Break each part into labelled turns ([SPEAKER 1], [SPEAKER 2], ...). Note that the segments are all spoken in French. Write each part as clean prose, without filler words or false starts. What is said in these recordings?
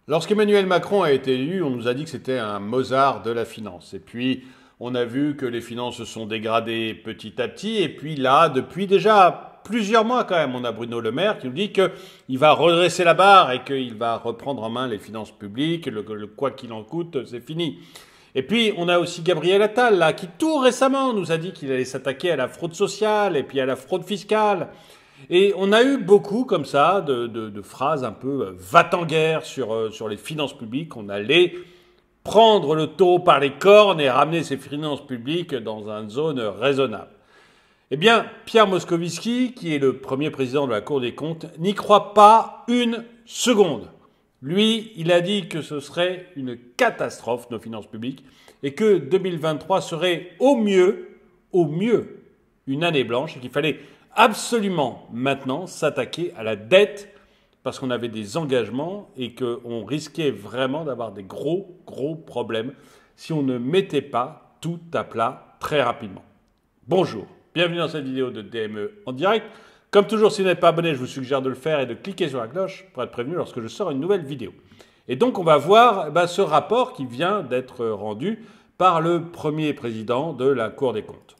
[SPEAKER 1] Lorsqu'Emmanuel Macron a été élu, on nous a dit que c'était un Mozart de la finance. Et puis, on a vu que les finances se sont dégradées petit à petit. Et puis là, depuis déjà plusieurs mois quand même, on a Bruno Le Maire qui nous dit qu'il va redresser la barre et qu'il va reprendre en main les finances publiques. Le quoi qu'il en coûte, c'est fini. Et puis, on a aussi Gabriel Attal, là, qui tout récemment nous a dit qu'il allait s'attaquer à la fraude sociale et puis à la fraude fiscale. Et on a eu beaucoup comme ça de phrases un peu va-t-en-guerre sur les finances publiques. On allait prendre le taureau par les cornes et ramener ces finances publiques dans une zone raisonnable. Eh bien, Pierre Moscovici, qui est le premier président de la Cour des comptes, n'y croit pas une seconde. Lui, il a dit que ce serait une catastrophe, nos finances publiques, et que 2023 serait au mieux, une année blanche, et qu'il fallait absolument maintenant s'attaquer à la dette parce qu'on avait des engagements et qu'on risquait vraiment d'avoir des gros problèmes si on ne mettait pas tout à plat très rapidement. Bonjour, bienvenue dans cette vidéo de DME en direct. Comme toujours, si vous n'êtes pas abonné, je vous suggère de le faire et de cliquer sur la cloche pour être prévenu lorsque je sors une nouvelle vidéo. Et donc on va voir ce rapport qui vient d'être rendu par le premier président de la Cour des comptes.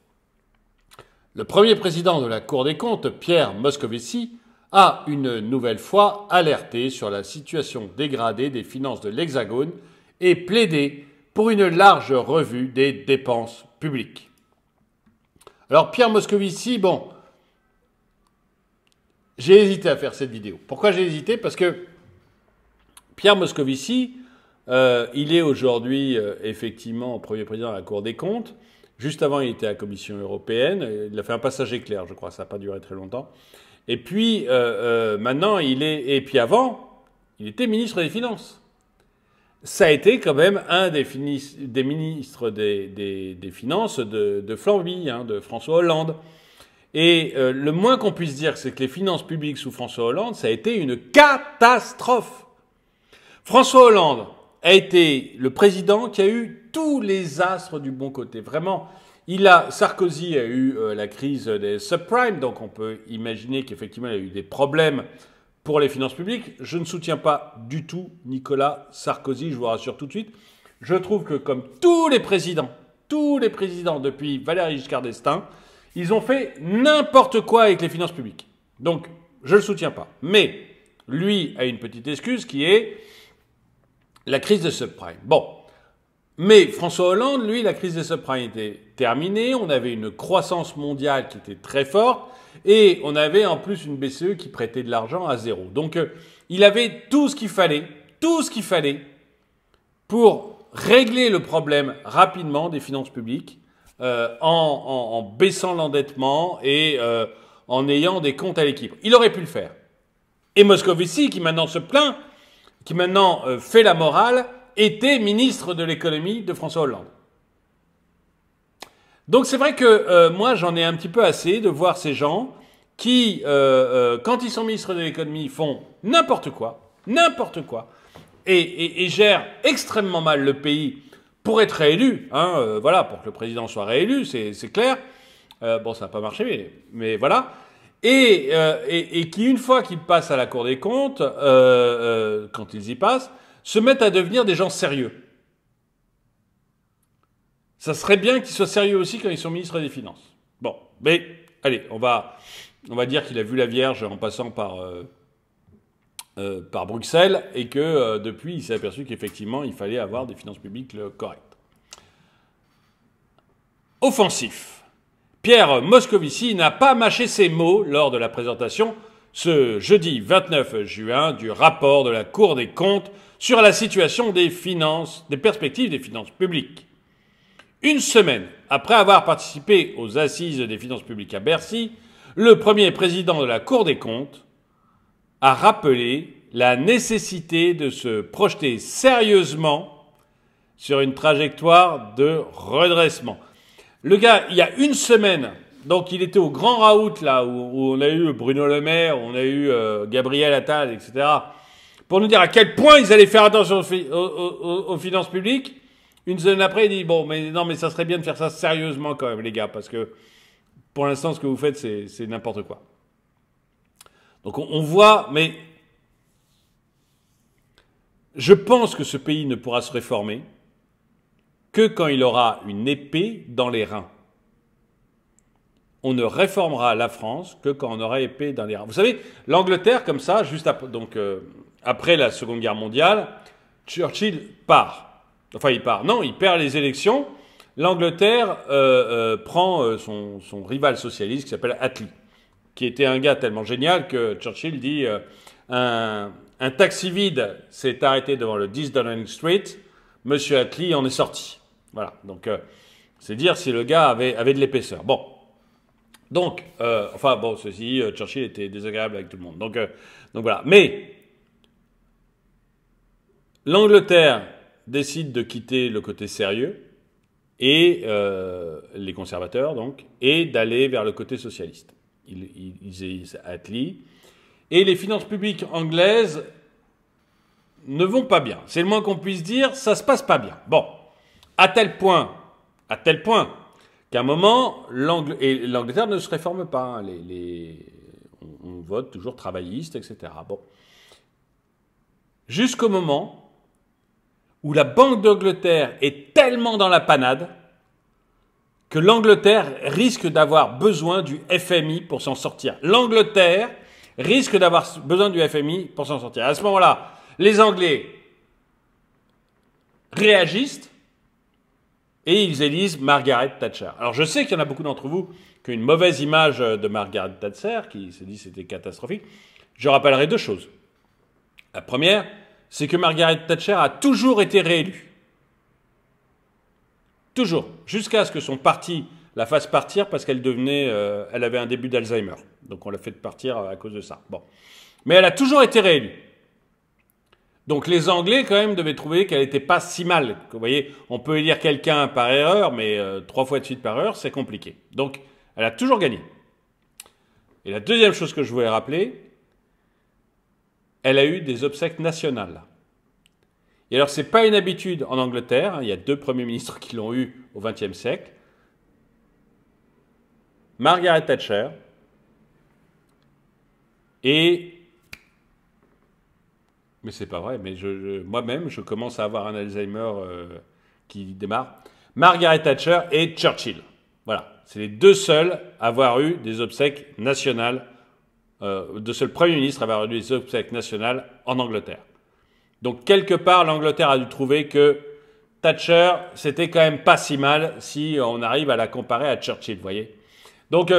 [SPEAKER 1] Le premier président de la Cour des comptes, Pierre Moscovici, a une nouvelle fois alerté sur la situation dégradée des finances de l'Hexagone et plaidé pour une large revue des dépenses publiques. Alors Pierre Moscovici, j'ai hésité à faire cette vidéo. Pourquoi j'ai hésité? Parce que Pierre Moscovici, il est aujourd'hui effectivement premier président de la Cour des comptes. Juste avant, il était à la Commission européenne. Il a fait un passage éclair, je crois. Ça n'a pas duré très longtemps. Et puis, maintenant, et puis avant, il était ministre des Finances. Ça a été quand même un des ministres des Finances de Flandrie, de François Hollande. Et le moins qu'on puisse dire, c'est que les finances publiques sous François Hollande, ça a été une catastrophe. François Hollande a été le président qui a eu tous les astres du bon côté. Vraiment, Sarkozy a eu la crise des subprimes, donc on peut imaginer qu'effectivement il a eu des problèmes pour les finances publiques. Je ne soutiens pas du tout Nicolas Sarkozy, je vous rassure tout de suite. Je trouve que comme tous les présidents depuis Valéry Giscard d'Estaing, ils ont fait n'importe quoi avec les finances publiques. Donc, je ne le soutiens pas. Mais lui a une petite excuse qui est la crise des subprimes. Bon. Mais François Hollande, lui, la crise des subprimes était terminée. On avait une croissance mondiale qui était très forte. Et on avait en plus une BCE qui prêtait de l'argent à zéro. Donc, il avait tout ce qu'il fallait pour régler le problème rapidement des finances publiques en baissant l'endettement et en ayant des comptes à l'équilibre. Il aurait pu le faire. Et Moscovici, qui maintenant se plaint, qui maintenant fait la morale, était ministre de l'économie de François Hollande. Donc c'est vrai que moi j'en ai un petit peu assez de voir ces gens qui, quand ils sont ministres de l'économie, font n'importe quoi, et gèrent extrêmement mal le pays pour être réélu, voilà, pour que le président soit réélu, c'est clair. Bon, ça n'a pas marché, mais voilà. Et qui, une fois qu'ils passent à la Cour des comptes, quand ils y passent, se mettent à devenir des gens sérieux. Ça serait bien qu'ils soient sérieux aussi quand ils sont ministres des Finances. Bon, mais allez, on va dire qu'il a vu la Vierge en passant par Bruxelles et que depuis, il s'est aperçu qu'effectivement, il fallait avoir des finances publiques correctes. Offensif. Pierre Moscovici n'a pas mâché ses mots lors de la présentation ce jeudi 29 juin du rapport de la Cour des comptes sur la situation des perspectives des finances publiques. Une semaine après avoir participé aux assises des finances publiques à Bercy, le premier président de la Cour des comptes a rappelé la nécessité de se projeter sérieusement sur une trajectoire de redressement. Le gars, il y a une semaine, donc il était au Grand Raout, là, où on a eu Bruno Le Maire, on a eu Gabriel Attal, etc., pour nous dire à quel point ils allaient faire attention aux finances publiques. Une semaine après, il dit, mais ça serait bien de faire ça sérieusement quand même, les gars, parce que pour l'instant, ce que vous faites, c'est n'importe quoi. Donc on voit, mais Je pense que ce pays ne pourra se réformer que quand il aura une épée dans les reins. On ne réformera la France que quand on aura épée dans les reins. Vous savez, l'Angleterre, comme ça, juste après, après la Seconde Guerre mondiale, Churchill part. Enfin, il part. Non, il perd les élections. L'Angleterre prend son rival socialiste qui s'appelle Attlee, qui était un gars tellement génial que Churchill dit un taxi vide s'est arrêté devant le 10 Downing Street, Monsieur Attlee en est sorti. Voilà, donc c'est dire si le gars avait de l'épaisseur. Bon, donc, Churchill était désagréable avec tout le monde. Donc voilà, mais l'Angleterre décide de quitter le côté sérieux et les conservateurs donc, et d'aller vers le côté socialiste. Ils Attlee. Et les finances publiques anglaises ne vont pas bien. C'est le moins qu'on puisse dire, ça se passe pas bien. Bon, à tel point qu'à un moment, l'Angleterre ne se réforme pas. Hein. On vote toujours travailliste, etc. Bon. Jusqu'au moment où la Banque d'Angleterre est tellement dans la panade que l'Angleterre risque d'avoir besoin du FMI pour s'en sortir. L'Angleterre risque d'avoir besoin du FMI pour s'en sortir. À ce moment-là, les Anglais réagissent et ils élisent Margaret Thatcher. Alors je sais qu'il y en a beaucoup d'entre vous qui ont une mauvaise image de Margaret Thatcher, qui se dit que c'était catastrophique. Je rappellerai deux choses. La première, c'est que Margaret Thatcher a toujours été réélue. Toujours. Jusqu'à ce que son parti la fasse partir parce qu'elle elle avait un début d'Alzheimer. Donc on l'a fait partir à cause de ça. Bon. Mais elle a toujours été réélue. Donc les Anglais, quand même, devaient trouver qu'elle n'était pas si mal. Vous voyez, on peut élire quelqu'un par erreur, mais 3 fois de suite par erreur, c'est compliqué. Donc, elle a toujours gagné. Et la deuxième chose que je voulais rappeler, elle a eu des obsèques nationales. Et alors, c'est pas une habitude en Angleterre. Hein, il y a 2 premiers ministres qui l'ont eu au XXe siècle. Margaret Thatcher et... Mais c'est pas vrai, mais moi-même, je commence à avoir un Alzheimer qui démarre. Margaret Thatcher et Churchill. Voilà. C'est les 2 seuls à avoir eu des obsèques nationales, 2 seuls premiers ministres à avoir eu des obsèques nationales en Angleterre. Donc, quelque part, l'Angleterre a dû trouver que Thatcher, c'était quand même pas si mal si on arrive à la comparer à Churchill, vous voyez. Donc,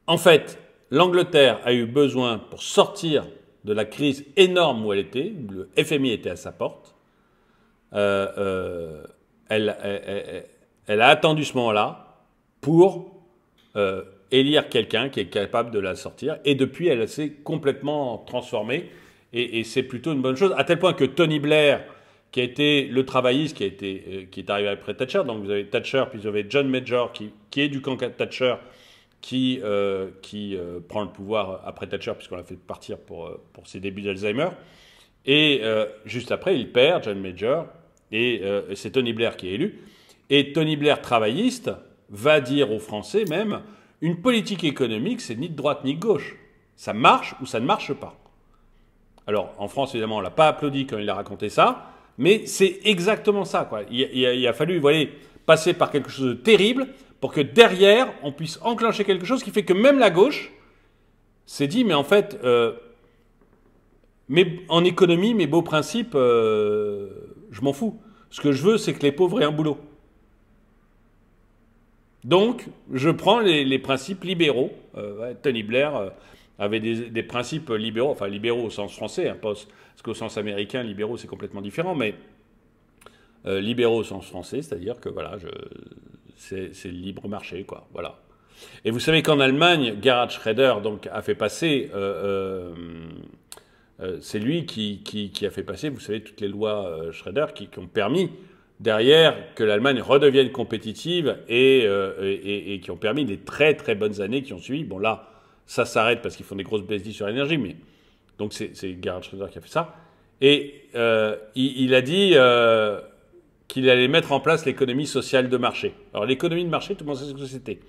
[SPEAKER 1] en fait, l'Angleterre a eu besoin, pour sortir de la crise énorme où elle était, le FMI était à sa porte, elle a attendu ce moment-là pour élire quelqu'un qui est capable de la sortir. Et depuis, elle s'est complètement transformée. Et c'est plutôt une bonne chose, à tel point que Tony Blair, qui a été le travailliste, qui est arrivé après Thatcher, donc vous avez Thatcher, puis vous avez John Major, qui est du camp Thatcher, qui prend le pouvoir après Thatcher, puisqu'on l'a fait partir pour ses débuts d'Alzheimer. Et juste après, il perd, John Major, et c'est Tony Blair qui est élu. Et Tony Blair, travailliste, va dire aux Français même, une politique économique, c'est ni de droite ni de gauche. Ça marche ou ça ne marche pas. Alors, en France, évidemment, on ne l'a pas applaudi quand il a raconté ça, mais c'est exactement ça, quoi. Il a fallu, vous voyez, passer par quelque chose de terrible pour que derrière, on puisse enclencher quelque chose qui fait que même la gauche s'est dit, mais en fait, mais en économie, mes beaux principes, je m'en fous. Ce que je veux, c'est que les pauvres aient un boulot. Donc, je prends les principes libéraux. Tony Blair avait des principes libéraux, enfin libéraux au sens français, hein, parce qu'au sens américain, libéraux, c'est complètement différent, mais libéraux au sens français, c'est-à-dire que voilà, c'est le libre marché, quoi. Voilà. Et vous savez qu'en Allemagne, Gerhard Schröder donc, a fait passer... c'est lui qui a fait passer, vous savez, toutes les lois Schröder qui ont permis derrière que l'Allemagne redevienne compétitive et qui ont permis des très très bonnes années qui ont suivi. Bon là, ça s'arrête parce qu'ils font des grosses baisses sur l'énergie, mais donc c'est Gerhard Schröder qui a fait ça. Et il a dit qu'il allait mettre en place l'économie sociale de marché. Alors l'économie de marché, tout le monde sait ce que c'était.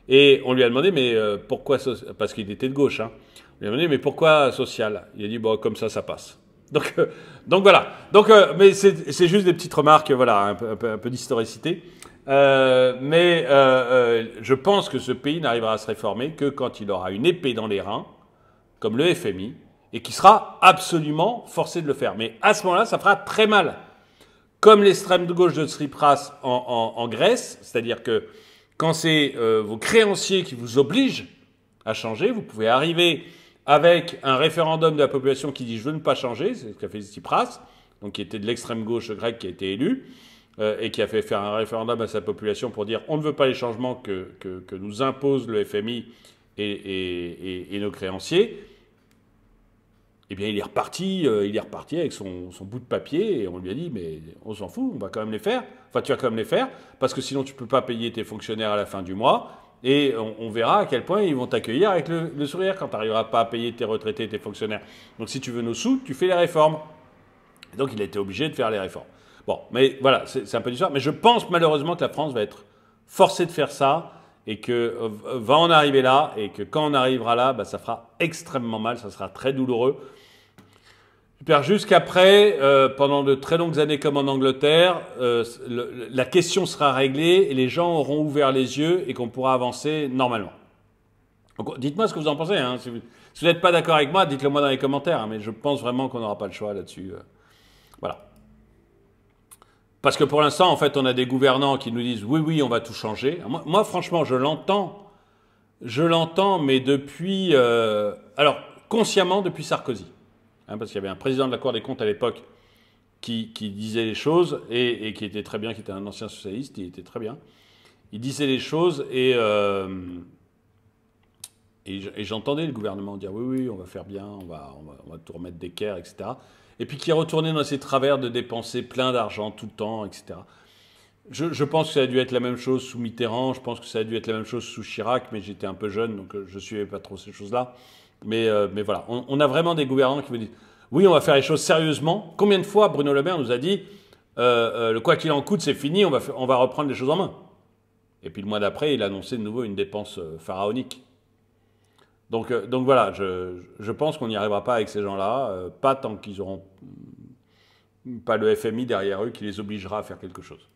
[SPEAKER 1] Et on lui a demandé, mais pourquoi... Parce qu'il était de gauche, hein. On lui a demandé, mais pourquoi social? Il a dit, bon, comme ça passe. Donc, donc voilà. Donc, mais c'est juste des petites remarques, voilà, un peu d'historicité. Je pense que ce pays n'arrivera à se réformer que quand il aura une épée dans les reins, comme le FMI, et qui sera absolument forcé de le faire. Mais à ce moment-là, ça fera très mal. Comme l'extrême de gauche de Tsipras en Grèce, c'est-à-dire que quand c'est vos créanciers qui vous obligent à changer, vous pouvez arriver avec un référendum de la population qui dit « je veux ne pas changer », c'est ce qu'a fait Tsipras, donc qui était de l'extrême gauche grecque qui a été élu, et qui a fait faire un référendum à sa population pour dire « on ne veut pas les changements que nous impose le FMI et nos créanciers », eh bien, il est reparti avec son bout de papier et on lui a dit, mais on s'en fout, on va quand même les faire. Enfin, tu vas quand même les faire parce que sinon tu peux pas payer tes fonctionnaires à la fin du mois et on verra à quel point ils vont t'accueillir avec le sourire quand tu n'arriveras pas à payer tes retraités et tes fonctionnaires. Donc, si tu veux nos sous, tu fais les réformes. Et donc, il a été obligé de faire les réformes. Bon, mais voilà, c'est un peu d'histoire. Mais je pense malheureusement que la France va être forcée de faire ça et que va en arriver là et que quand on arrivera là, bah, ça fera extrêmement mal, ça sera très douloureux. Jusqu'après, pendant de très longues années comme en Angleterre, la question sera réglée et les gens auront ouvert les yeux et qu'on pourra avancer normalement. Donc, dites-moi ce que vous en pensez. Hein. Si vous n'êtes pas d'accord avec moi, dites-le moi dans les commentaires. Hein, mais je pense vraiment qu'on n'aura pas le choix là-dessus. Voilà. Parce que pour l'instant, en fait, on a des gouvernants qui nous disent « oui, oui, on va tout changer ». Moi, franchement, je l'entends, mais depuis... alors, consciemment, depuis Sarkozy. Hein, parce qu'il y avait un président de la Cour des comptes à l'époque qui disait les choses et qui était très bien, qui était un ancien socialiste, il était très bien. Il disait les choses et j'entendais le gouvernement dire « oui, oui, on va faire bien, on va tout remettre d'équerre, etc. » Et puis qui est retourné dans ses travers de dépenser plein d'argent tout le temps, etc. Je pense que ça a dû être la même chose sous Mitterrand, je pense que ça a dû être la même chose sous Chirac, mais j'étais un peu jeune, donc je ne suivais pas trop ces choses-là. Mais voilà, on a vraiment des gouvernants qui vous disent « oui, on va faire les choses sérieusement ». Combien de fois Bruno Le Maire nous a dit le quoi qu'il en coûte, c'est fini, on va reprendre les choses en main. Et puis le mois d'après, il a annoncé de nouveau une dépense pharaonique. Donc voilà, je pense qu'on n'y arrivera pas avec ces gens-là, pas tant qu'ils n'auront pas le FMI derrière eux qui les obligera à faire quelque chose.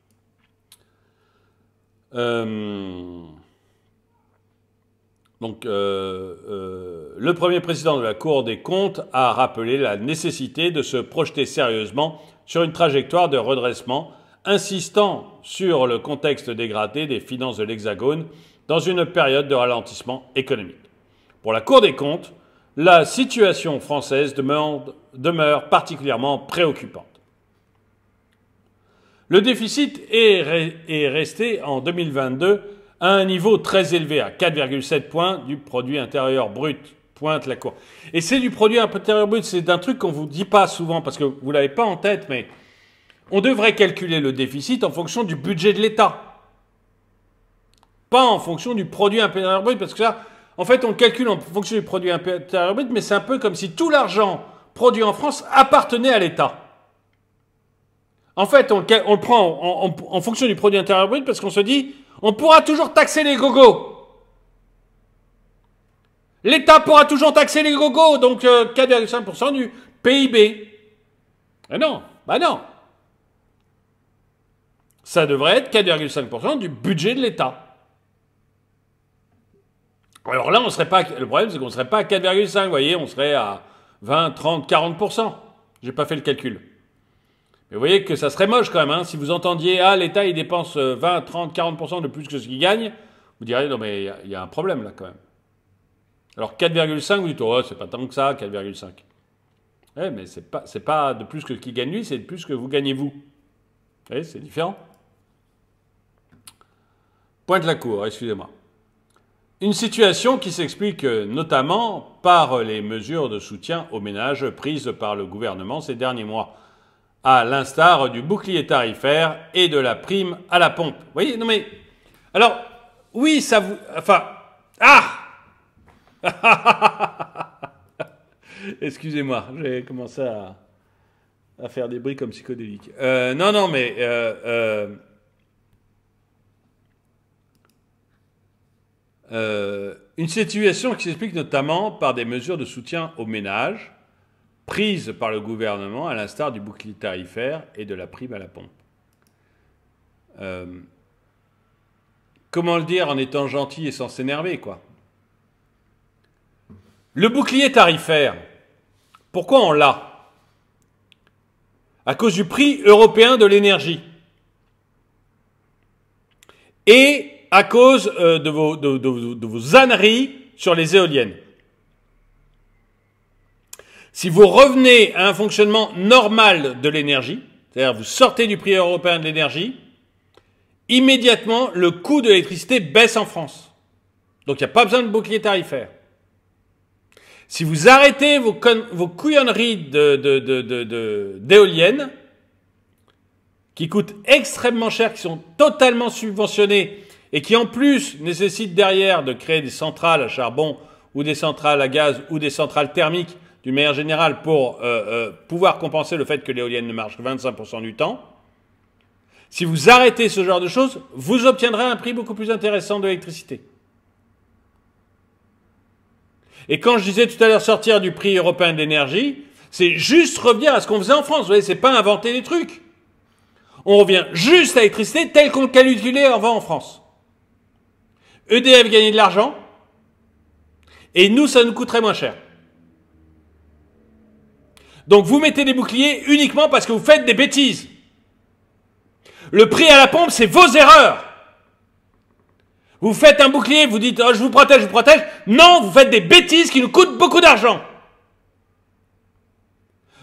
[SPEAKER 1] Donc, le premier président de la Cour des comptes a rappelé la nécessité de se projeter sérieusement sur une trajectoire de redressement, insistant sur le contexte dégradé des finances de l'Hexagone dans une période de ralentissement économique. Pour la Cour des comptes, la situation française demeure particulièrement préoccupante. Le déficit est resté en 2022 à un niveau très élevé, à 4,7 points du produit intérieur brut, pointe la Cour. Et c'est du produit intérieur brut, c'est d'un truc qu'on ne vous dit pas souvent, parce que vous ne l'avez pas en tête, mais on devrait calculer le déficit en fonction du budget de l'État. Pas en fonction du produit intérieur brut, parce que ça, en fait, on le calcule en fonction du produit intérieur brut, mais c'est un peu comme si tout l'argent produit en France appartenait à l'État. En fait, on le prend en fonction du produit intérieur brut parce qu'on se dit on pourra toujours taxer les gogos. L'État pourra toujours taxer les gogos, donc 4,5% du PIB. Ah non, bah non. Ça devrait être 4,5% du budget de l'État. Alors là, on serait pas. Le problème, c'est qu'on ne serait pas à 4,5, vous voyez, on serait à 20, 30, 40%. J'ai pas fait le calcul. Mais vous voyez que ça serait moche quand même, hein, si vous entendiez « Ah, l'État, il dépense 20, 30, 40% de plus que ce qu'il gagne », vous diriez « Non, mais il y a un problème là quand même ». Alors 4,5, vous dites « Oh, c'est pas tant que ça, 4,5 ». Ouais, mais c'est pas de plus que ce qu'il gagne lui, c'est de plus que vous gagnez vous. Vous voyez, c'est différent. Pointe la Cour, excusez-moi. Une situation qui s'explique notamment par les mesures de soutien aux ménages prises par le gouvernement ces derniers mois, à l'instar du bouclier tarifaire et de la prime à la pompe. Vous voyez, non mais... Alors, oui, ça vous... Enfin... Ah excusez-moi, j'ai commencé à faire des bruits comme psychodéliques. Non, mais... une situation qui s'explique notamment par des mesures de soutien aux ménages prises par le gouvernement, à l'instar du bouclier tarifaire et de la prime à la pompe. Comment le dire en étant gentil et sans s'énerver, quoi? Le bouclier tarifaire, pourquoi on l'a? À cause du prix européen de l'énergie. Et à cause de vos âneries sur les éoliennes. Si vous revenez à un fonctionnement normal de l'énergie, c'est-à-dire vous sortez du prix européen de l'énergie, immédiatement le coût de l'électricité baisse en France. Donc il n'y a pas besoin de bouclier tarifaire. Si vous arrêtez vos couillonneries d'éoliennes, qui coûtent extrêmement cher, qui sont totalement subventionnées et qui en plus nécessitent derrière de créer des centrales à charbon ou des centrales à gaz ou des centrales thermiques d'une manière générale pour pouvoir compenser le fait que l'éolienne ne marche que 25% du temps, si vous arrêtez ce genre de choses, vous obtiendrez un prix beaucoup plus intéressant de l'électricité. Et quand je disais tout à l'heure sortir du prix européen de l'énergie, c'est juste revenir à ce qu'on faisait en France. Vous voyez, c'est pas inventer des trucs. On revient juste à l'électricité telle qu'on le calculait avant en France. EDF gagnait de l'argent, et nous, ça nous coûterait moins cher. Donc vous mettez des boucliers uniquement parce que vous faites des bêtises. Le prix à la pompe, c'est vos erreurs. Vous faites un bouclier, vous dites oh, je vous protège, je vous protège. Non, vous faites des bêtises qui nous coûtent beaucoup d'argent.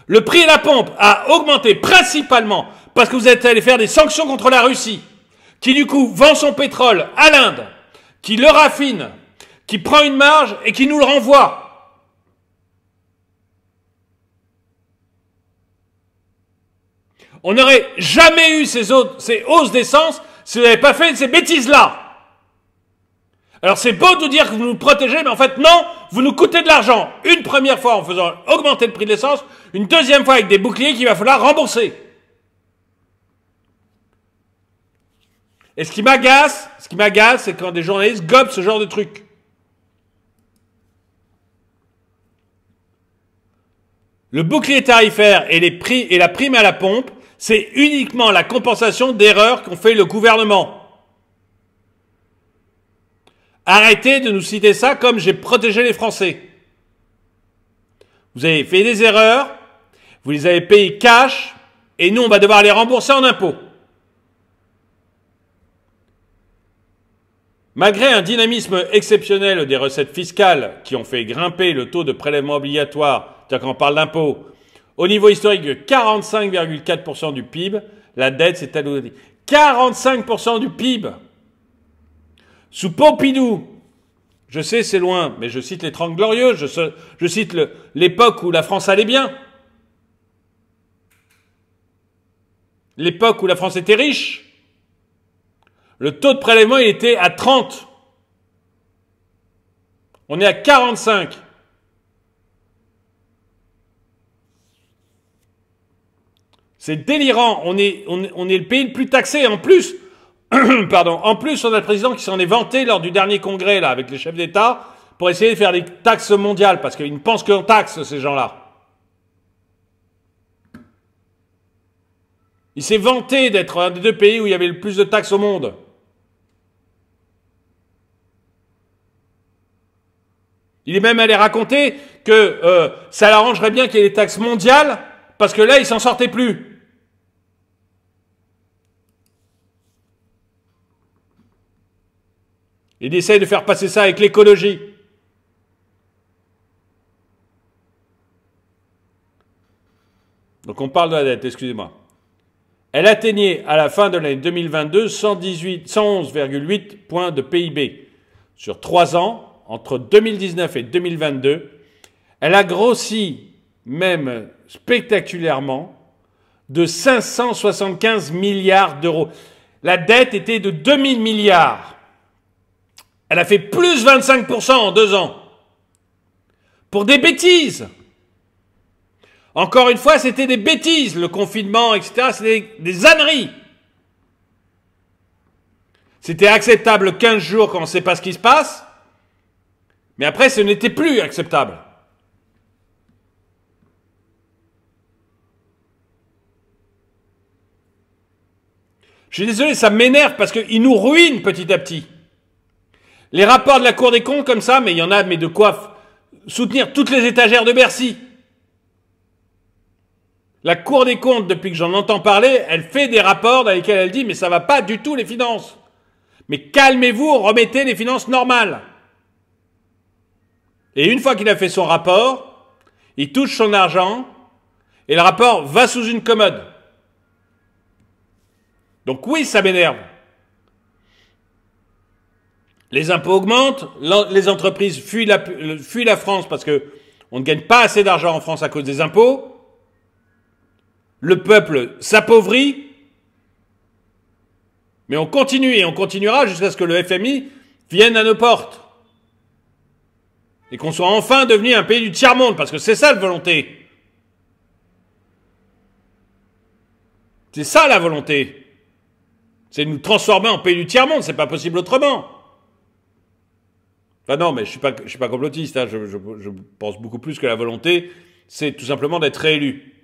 [SPEAKER 1] Le prix à la pompe a augmenté principalement parce que vous êtes allé faire des sanctions contre la Russie, qui du coup vend son pétrole à l'Inde, qui le raffine, qui prend une marge et qui nous le renvoie. On n'aurait jamais eu ces hausses d'essence si vous n'avez pas fait ces bêtises-là. Alors c'est beau de vous dire que vous nous protégez, mais en fait non, vous nous coûtez de l'argent. Une première fois en faisant augmenter le prix de l'essence, une deuxième fois avec des boucliers qu'il va falloir rembourser. Et ce qui m'agace, c'est quand des journalistes gobent ce genre de trucs. Le bouclier tarifaire et les prix et la prime à la pompe, c'est uniquement la compensation d'erreurs qu'ont fait le gouvernement. Arrêtez de nous citer ça comme j'ai protégé les Français. Vous avez fait des erreurs, vous les avez payées cash, et nous on va devoir les rembourser en impôts. Malgré un dynamisme exceptionnel des recettes fiscales qui ont fait grimper le taux de prélèvement obligatoire, c'est-à-dire quand on parle d'impôts, au niveau historique de 45,4% du PIB, la dette s'est alourdie. 45% du PIB. Sous Pompidou, je sais c'est loin, mais je cite les 30 Glorieuses, je cite l'époque où la France allait bien. L'époque où la France était riche. Le taux de prélèvement il était à 30. On est à 45. C'est délirant. On est le pays le plus taxé. En plus, pardon, en plus, on a le président qui s'en est vanté lors du dernier congrès là avec les chefs d'État pour essayer de faire des taxes mondiales parce qu'ils ne pensent qu'en taxes ces gens-là. Il s'est vanté d'être un des deux pays où il y avait le plus de taxes au monde. Il est même allé raconter que ça l'arrangerait bien qu'il y ait des taxes mondiales parce que là, il s'en sortait plus. Il essaye de faire passer ça avec l'écologie. Donc on parle de la dette, excusez-moi. Elle atteignait à la fin de l'année 2022 111,8 points de PIB. Sur 3 ans, entre 2019 et 2022, elle a grossi même spectaculairement de 575 milliards d'euros. La dette était de 2000 milliards. Elle a fait plus 25% en 2 ans. Pour des bêtises. Encore une fois, c'était des bêtises, le confinement, etc. C'était des âneries. C'était acceptable 15 jours quand on ne sait pas ce qui se passe. Mais après, ce n'était plus acceptable. Je suis désolé, ça m'énerve parce qu'ils nous ruinent petit à petit. Les rapports de la Cour des comptes comme ça, mais il y en a, mais de quoi soutenir toutes les étagères de Bercy. La Cour des comptes, depuis que j'en entends parler, elle fait des rapports dans lesquels elle dit « mais ça va pas du tout les finances ». Mais calmez-vous, remettez les finances normales. Et une fois qu'il a fait son rapport, il touche son argent et le rapport va sous une commode. Donc oui, ça m'énerve. Les impôts augmentent, les entreprises fuient la France parce que on ne gagne pas assez d'argent en France à cause des impôts. Le peuple s'appauvrit. Mais on continue et on continuera jusqu'à ce que le FMI vienne à nos portes. Et qu'on soit enfin devenu un pays du tiers-monde, parce que c'est ça la volonté. C'est ça la volonté. C'est de nous transformer en pays du tiers-monde, c'est pas possible autrement. Enfin non, mais je suis pas complotiste, hein. Je pense beaucoup plus que la volonté, c'est tout simplement d'être réélu.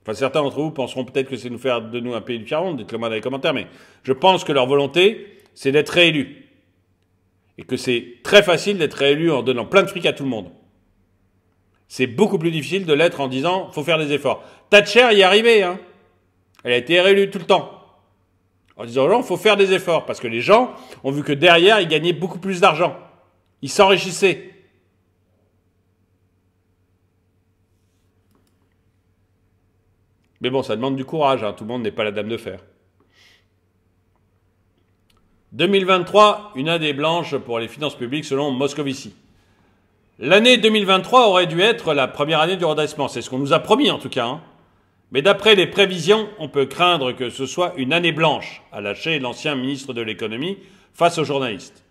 [SPEAKER 1] Enfin, certains d'entre vous penseront peut-être que c'est nous faire de nous un pays du tiers-monde, dites-le moi dans les commentaires, mais je pense que leur volonté, c'est d'être réélu. Et que c'est très facile d'être réélu en donnant plein de fric à tout le monde. C'est beaucoup plus difficile de l'être en disant, faut faire des efforts. Thatcher y est arrivée, hein. Elle a été réélue tout le temps. En disant aux gens, faut faire des efforts, parce que les gens ont vu que derrière, ils gagnaient beaucoup plus d'argent. Ils s'enrichissaient. Mais bon, ça demande du courage, hein. Tout le monde n'est pas la dame de fer. 2023, une année blanche pour les finances publiques selon Moscovici. L'année 2023 aurait dû être la première année du redressement, c'est ce qu'on nous a promis en tout cas. Hein. Mais d'après les prévisions, on peut craindre que ce soit une année blanche, a lâché l'ancien ministre de l'économie face aux journalistes.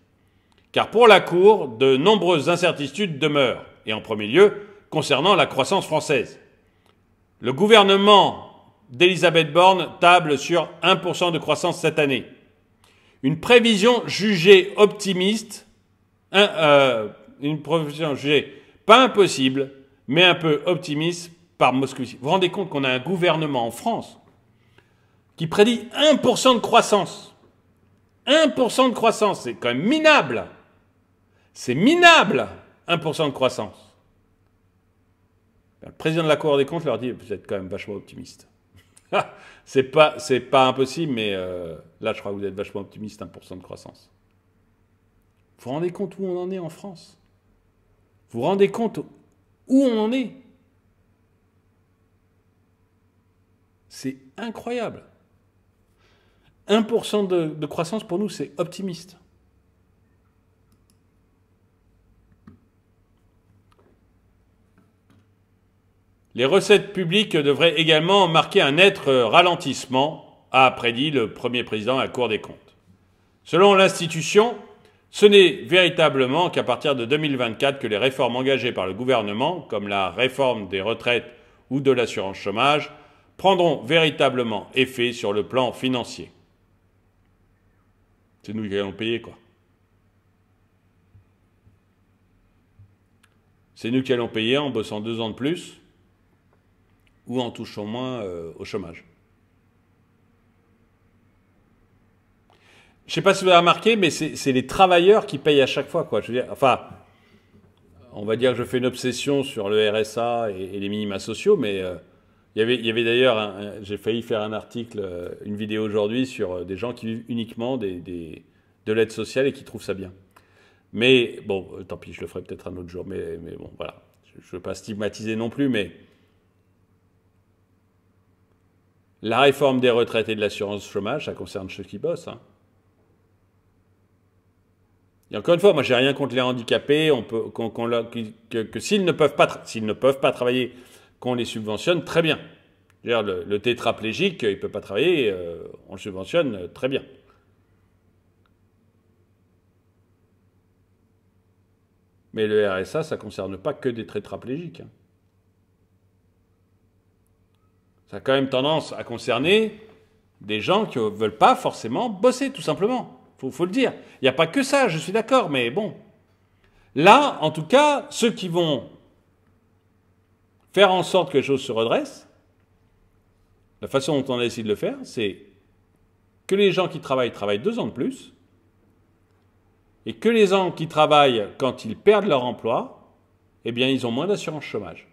[SPEAKER 1] Car pour la Cour, de nombreuses incertitudes demeurent, et en premier lieu, concernant la croissance française. Le gouvernement d'Elisabeth Borne table sur 1% de croissance cette année. Une prévision jugée optimiste, une prévision jugée pas impossible, mais un peu optimiste par Moscovici. Vous vous rendez compte qu'on a un gouvernement en France qui prédit 1% de croissance. 1% de croissance, c'est quand même minable. C'est minable, 1% de croissance. Le président de la Cour des comptes leur dit, vous êtes quand même vachement optimiste. c'est pas impossible, mais là, je crois que vous êtes vachement optimiste, 1% de croissance. Vous vous rendez compte où on en est en France? Vous vous rendez compte où on en est? C'est incroyable. 1% de croissance, pour nous, c'est optimiste. Les recettes publiques devraient également marquer un net ralentissement, a prédit le premier président à la Cour des comptes. Selon l'institution, ce n'est véritablement qu'à partir de 2024 que les réformes engagées par le gouvernement, comme la réforme des retraites ou de l'assurance chômage, prendront véritablement effet sur le plan financier. C'est nous qui allons payer, quoi. C'est nous qui allons payer en bossant 2 ans de plus ou en touchant moins au chômage. Je ne sais pas si vous avez remarqué, mais c'est les travailleurs qui payent à chaque fois, quoi. Je veux dire, enfin, on va dire que je fais une obsession sur le RSA et les minima sociaux, mais il y avait d'ailleurs, j'ai failli faire un article, une vidéo aujourd'hui sur des gens qui vivent uniquement de l'aide sociale et qui trouvent ça bien. Mais bon, tant pis, je le ferai peut-être un autre jour, mais bon, voilà. Je ne veux pas stigmatiser non plus, mais la réforme des retraites et de l'assurance chômage, ça concerne ceux qui bossent, hein. Et encore une fois, moi, j'ai rien contre les handicapés, que s'ils ne peuvent pas travailler, qu'on les subventionne, très bien. Le tétraplégique, il ne peut pas travailler, on le subventionne, très bien. Mais le RSA, ça ne concerne pas que des tétraplégiques. Hein. Ça a quand même tendance à concerner des gens qui ne veulent pas forcément bosser, tout simplement. Faut le dire. Il n'y a pas que ça, je suis d'accord, mais bon. Là, en tout cas, ceux qui vont faire en sorte que les choses se redressent, la façon dont on a essayé de le faire, c'est que les gens qui travaillent 2 ans de plus, et que les gens qui travaillent, quand ils perdent leur emploi, eh bien, ils ont moins d'assurance chômage.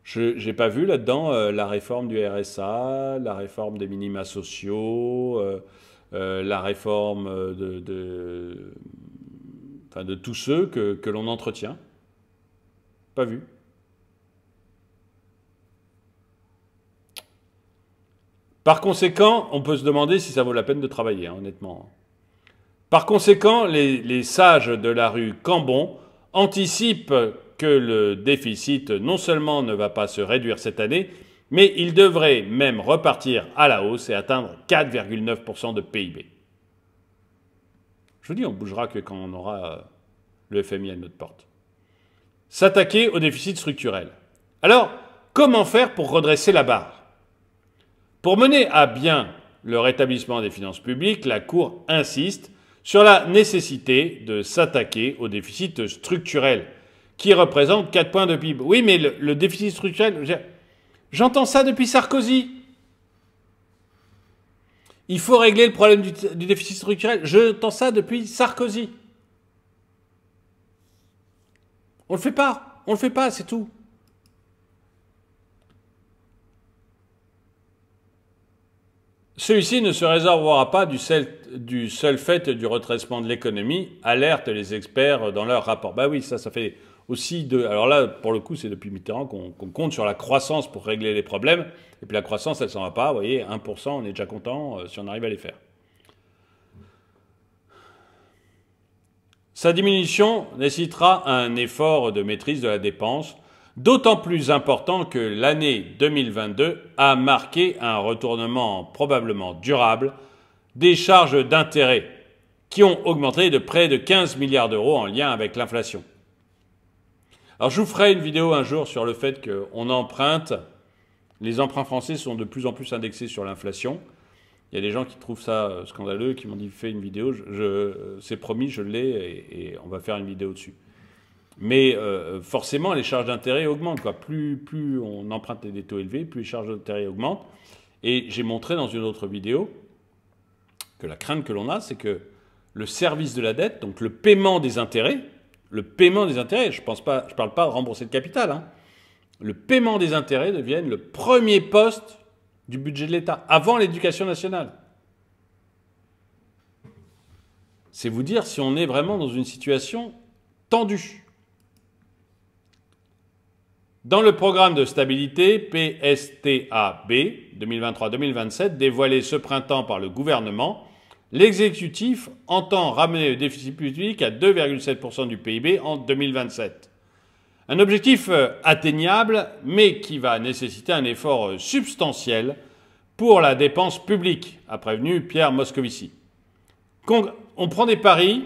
[SPEAKER 1] Je n'ai pas vu là-dedans la réforme du RSA, la réforme des minima sociaux, la réforme enfin, de tous ceux que l'on entretient. Pas vu. Par conséquent, on peut se demander si ça vaut la peine de travailler, hein, honnêtement. Par conséquent, les sages de la rue Cambon anticipent que le déficit non seulement ne va pas se réduire cette année, mais il devrait même repartir à la hausse et atteindre 4,9% de PIB. Je vous dis, on bougera que quand on aura le FMI à notre porte. S'attaquer au déficit structurel. Alors, comment faire pour redresser la barre? Pour mener à bien le rétablissement des finances publiques, la Cour insiste sur la nécessité de s'attaquer au déficit structurel, qui représente 4 points de PIB. Oui, mais le déficit structurel, j'entends ça depuis Sarkozy. Il faut régler le problème du déficit structurel. J'entends ça depuis Sarkozy. On le fait pas, c'est tout. Celui-ci ne se résorbera pas du seul fait du redressement de l'économie, alertent les experts dans leur rapport. Bah oui, ça fait aussi de... Alors là, pour le coup, c'est depuis Mitterrand qu'on compte sur la croissance pour régler les problèmes. Et puis la croissance, elle s'en va pas. Vous voyez, 1%, on est déjà content si on arrive à les faire. Sa diminution nécessitera un effort de maîtrise de la dépense, d'autant plus important que l'année 2022 a marqué un retournement probablement durable des charges d'intérêt qui ont augmenté de près de 15 milliards d'euros en lien avec l'inflation. Alors je vous ferai une vidéo un jour sur le fait qu'on emprunte, les emprunts français sont de plus en plus indexés sur l'inflation. Il y a des gens qui trouvent ça scandaleux, qui m'ont dit fais une vidéo, c'est promis, je l'ai et on va faire une vidéo dessus. Mais forcément, les charges d'intérêt augmentent, quoi. Plus on emprunte des taux élevés, plus les charges d'intérêt augmentent. Et j'ai montré dans une autre vidéo que la crainte que l'on a, c'est que le service de la dette, donc le paiement des intérêts, je ne parle pas de rembourser le capital, hein, le paiement des intérêts devienne le premier poste du budget de l'État, avant l'éducation nationale. C'est vous dire si on est vraiment dans une situation tendue. Dans le programme de stabilité PSTAB 2023-2027 dévoilé ce printemps par le gouvernement, l'exécutif entend ramener le déficit public à 2,7% du PIB en 2027. Un objectif atteignable, mais qui va nécessiter un effort substantiel pour la dépense publique, a prévenu Pierre Moscovici. On prend des paris.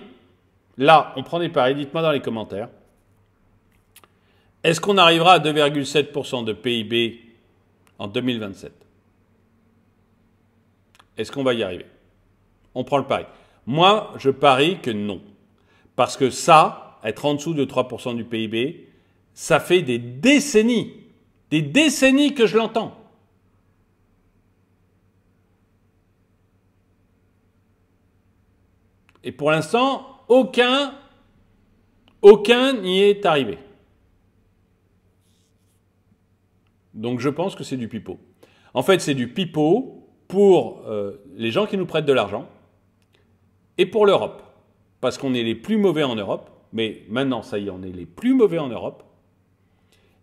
[SPEAKER 1] Là, on prend des paris. Dites-moi dans les commentaires. Est-ce qu'on arrivera à 2,7% de PIB en 2027? Est-ce qu'on va y arriver? On prend le pari. Moi, je parie que non. Parce que ça, être en dessous de 3% du PIB, ça fait des décennies que je l'entends. Et pour l'instant, aucun n'y est arrivé. Donc je pense que c'est du pipeau. En fait, c'est du pipeau pour les gens qui nous prêtent de l'argent et pour l'Europe. Parce qu'on est les plus mauvais en Europe. Mais maintenant, ça y est, on est les plus mauvais en Europe.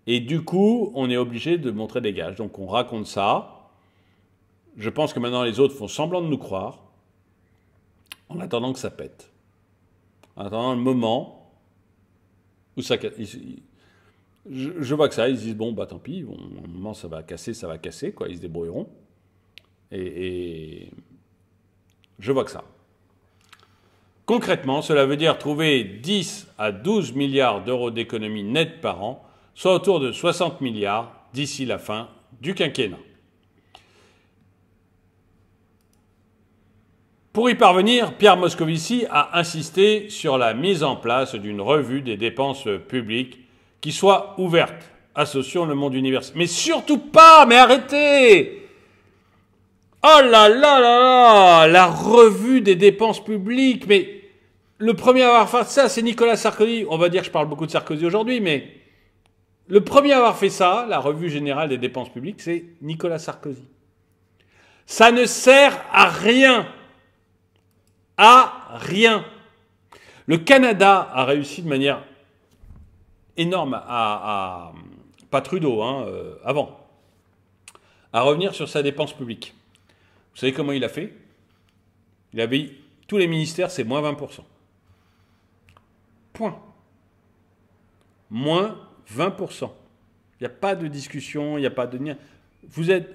[SPEAKER 1] Et du coup, on est obligé de montrer des gages. Donc on raconte ça. Je pense que maintenant les autres font semblant de nous croire. En attendant que ça pète. En attendant le moment où ça... Je vois que ça, ils se disent, bon, bah tant pis, au moment ça va casser, quoi, ils se débrouilleront. Et je vois que ça. Concrètement, cela veut dire trouver 10 à 12 milliards d'euros d'économies nettes par an, soit autour de 60 milliards d'ici la fin du quinquennat. Pour y parvenir, Pierre Moscovici a insisté sur la mise en place d'une revue des dépenses publiques qui soit ouverte associons le monde universitaire. Mais surtout pas, mais arrêtez! Oh là là là là! La revue des dépenses publiques, mais le premier à avoir fait ça, c'est Nicolas Sarkozy. On va dire que je parle beaucoup de Sarkozy aujourd'hui, mais le premier à avoir fait ça, la revue générale des dépenses publiques, c'est Nicolas Sarkozy. Ça ne sert à rien. À rien. Le Canada a réussi de manière énorme pas Trudeau, avant, à revenir sur sa dépense publique. Vous savez comment il a fait? Il avait tous les ministères, c'est moins 20%. Point. Moins 20%. Il n'y a pas de discussion, il n'y a pas de...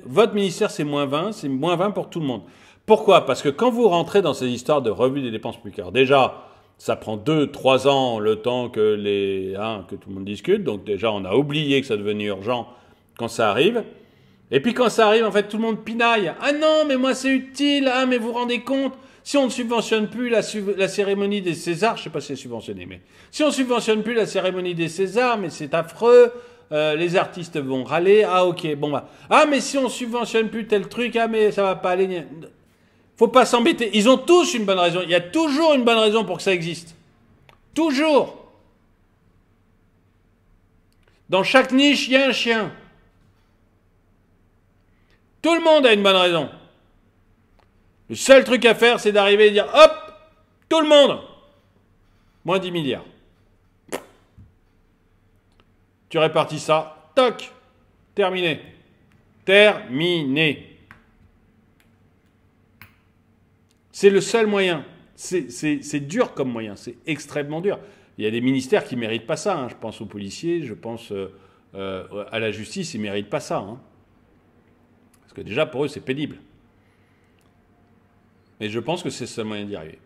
[SPEAKER 1] Votre ministère, c'est moins 20, c'est moins 20 pour tout le monde. Pourquoi? Parce que quand vous rentrez dans ces histoires de revue des dépenses publiques, alors déjà, ça prend 2-3 ans le temps que tout le monde discute. Donc déjà, on a oublié que ça devenait urgent quand ça arrive. Et puis quand ça arrive, en fait, tout le monde pinaille. Ah non, mais moi c'est utile. Ah, mais vous vous rendez compte? Si on ne subventionne plus la cérémonie des Césars, je ne sais pas si c'est subventionné, mais si on ne subventionne plus la cérémonie des Césars, mais c'est affreux, les artistes vont râler. Ah ok, bon bah. Ah mais si on subventionne plus tel truc, ah mais ça va pas aller. Faut pas s'embêter. Ils ont tous une bonne raison. Il y a toujours une bonne raison pour que ça existe. Toujours. Dans chaque niche, il y a un chien. Tout le monde a une bonne raison. Le seul truc à faire, c'est d'arriver et dire, hop, tout le monde, moins 10 milliards. Tu répartis ça, toc, terminé. Terminé. C'est le seul moyen. C'est dur comme moyen, c'est extrêmement dur. Il y a des ministères qui ne méritent pas ça. Je pense aux policiers, je pense à la justice, ils ne méritent pas ça. Parce que déjà, pour eux, c'est pénible. Mais je pense que c'est le seul moyen d'y arriver.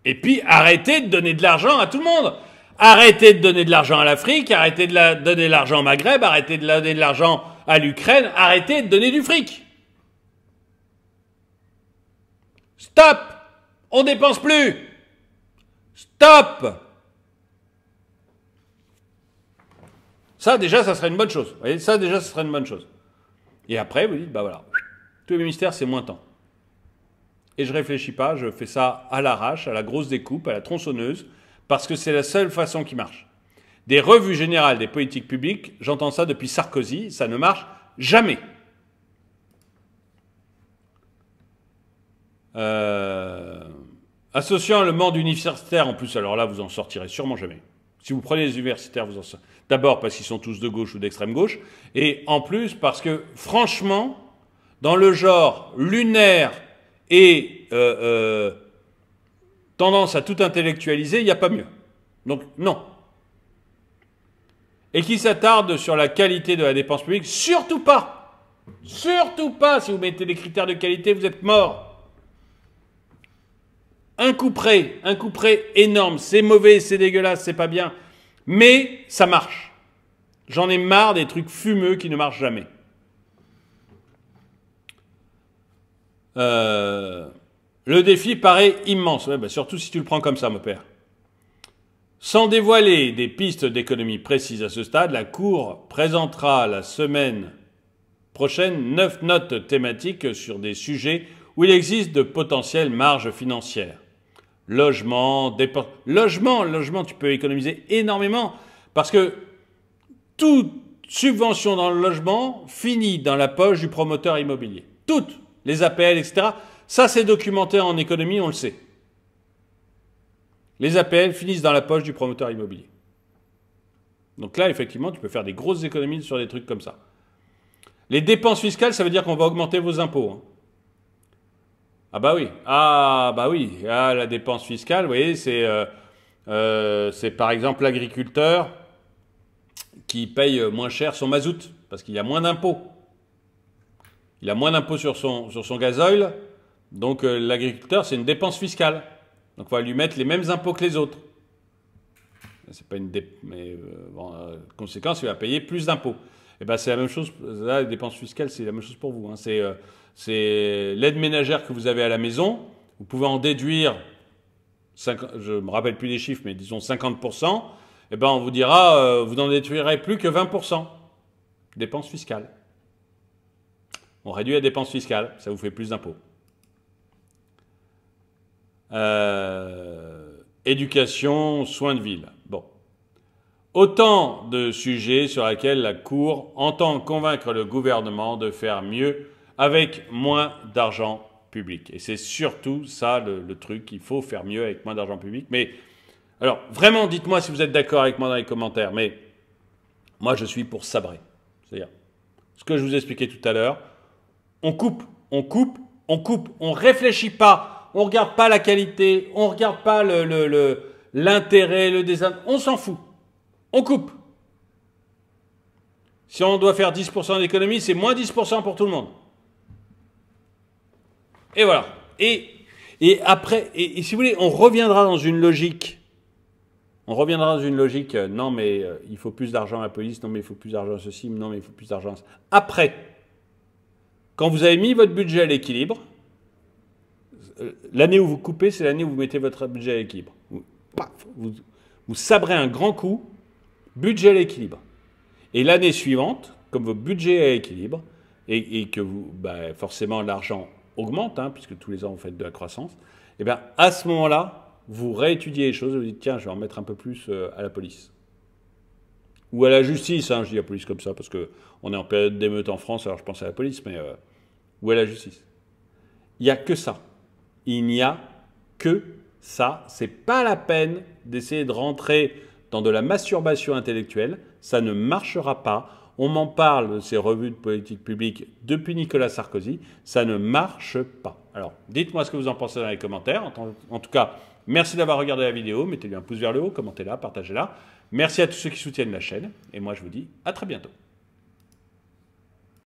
[SPEAKER 1] Et puis, arrêtez de donner de l'argent à tout le monde. Arrêtez de donner de l'argent à l'Afrique, arrêtez de donner de l'argent au Maghreb, arrêtez de donner de l'argent à l'Ukraine, arrêtez de donner du fric. Stop! On dépense plus! Stop! Ça, déjà, ça serait une bonne chose. Vous voyez, ça, déjà, ça serait une bonne chose. Et après, vous dites, bah voilà, tous les ministères, c'est moins temps. Et je réfléchis pas, je fais ça à l'arrache, à la grosse découpe, à la tronçonneuse, parce que c'est la seule façon qui marche. Des revues générales des politiques publiques, j'entends ça depuis Sarkozy, ça ne marche jamais. Associant le monde universitaire, en plus, alors là, vous en sortirez sûrement jamais. Si vous prenez les universitaires, vous en sortirez. D'abord parce qu'ils sont tous de gauche ou d'extrême gauche, et en plus parce que, franchement, dans le genre lunaire et tendance à tout intellectualiser, il n'y a pas mieux. Donc, non. Et qui s'attarde sur la qualité de la dépense publique, surtout pas. Surtout pas. Si vous mettez des critères de qualité, vous êtes mort. Un coup près énorme. C'est mauvais, c'est dégueulasse, c'est pas bien. Mais ça marche. J'en ai marre des trucs fumeux qui ne marchent jamais. Le défi paraît immense. Ouais, bah surtout si tu le prends comme ça, mon père. Sans dévoiler des pistes d'économie précises à ce stade, la Cour présentera la semaine prochaine 9 notes thématiques sur des sujets où il existe de potentielles marges financières. Logement, logement, tu peux économiser énormément parce que toute subvention dans le logement finit dans la poche du promoteur immobilier. Toutes, les APL, etc. Ça, c'est documenté en économie, on le sait. Les APL finissent dans la poche du promoteur immobilier. Donc là, effectivement, tu peux faire des grosses économies sur des trucs comme ça. Les dépenses fiscales, ça veut dire qu'on va augmenter vos impôts. Ah bah oui. Ah bah oui. Ah, la dépense fiscale, vous voyez, c'est par exemple l'agriculteur qui paye moins cher son mazout parce qu'il y a moins d'impôts. Il a moins d'impôts sur son gasoil. Donc l'agriculteur, c'est une dépense fiscale. Donc on va lui mettre les mêmes impôts que les autres. C'est pas une conséquence, il va payer plus d'impôts. Et ben c'est la même chose. Là, les dépenses fiscales, c'est la même chose pour vous. C'est l'aide ménagère que vous avez à la maison. Vous pouvez en déduire, je me rappelle plus les chiffres, mais disons 50%. Et ben on vous dira, vous n'en déduirez plus que 20%. Dépenses fiscales. On réduit la dépense fiscale, ça vous fait plus d'impôts. Éducation, soins de ville. Bon. Autant de sujets sur lesquels la Cour entend convaincre le gouvernement de faire mieux avec moins d'argent public. Et c'est surtout ça le truc, il faut faire mieux avec moins d'argent public. Mais alors, vraiment, dites-moi si vous êtes d'accord avec moi dans les commentaires, mais moi je suis pour sabrer. C'est-à-dire, ce que je vous expliquais tout à l'heure, on coupe, on coupe, on coupe, on réfléchit pas, on regarde pas la qualité, on regarde pas l'intérêt, le désintérêt, on s'en fout. On coupe. Si on doit faire 10% d'économie, c'est moins 10% pour tout le monde. Et voilà. Et après, et si vous voulez, on reviendra dans une logique. On reviendra dans une logique, non mais il faut plus d'argent à la police, non mais il faut plus d'argent à ceci, non mais il faut plus d'argent à ça. Après, quand vous avez mis votre budget à l'équilibre, l'année où vous coupez, c'est l'année où vous mettez votre budget à l'équilibre. Vous sabrez un grand coup, budget à l'équilibre. Et l'année suivante, comme votre budget est à l'équilibre, et que vous, forcément l'argent augmente, puisque tous les ans vous faites de la croissance, et bien à ce moment-là, vous réétudiez les choses et vous dites tiens, je vais en mettre un peu plus à la police. Ou à la justice, je dis la police comme ça, parce qu'on est en période d'émeute en France, alors je pense à la police, mais ou à la justice. Il n'y a que ça. Il n'y a que ça. C'est pas la peine d'essayer de rentrer dans de la masturbation intellectuelle. Ça ne marchera pas. On m'en parle de ces revues de politique publique depuis Nicolas Sarkozy. Ça ne marche pas. Alors, dites-moi ce que vous en pensez dans les commentaires. En tout cas, merci d'avoir regardé la vidéo. Mettez-lui un pouce vers le haut, commentez-la, partagez-la. Merci à tous ceux qui soutiennent la chaîne. Et moi, je vous dis à très bientôt.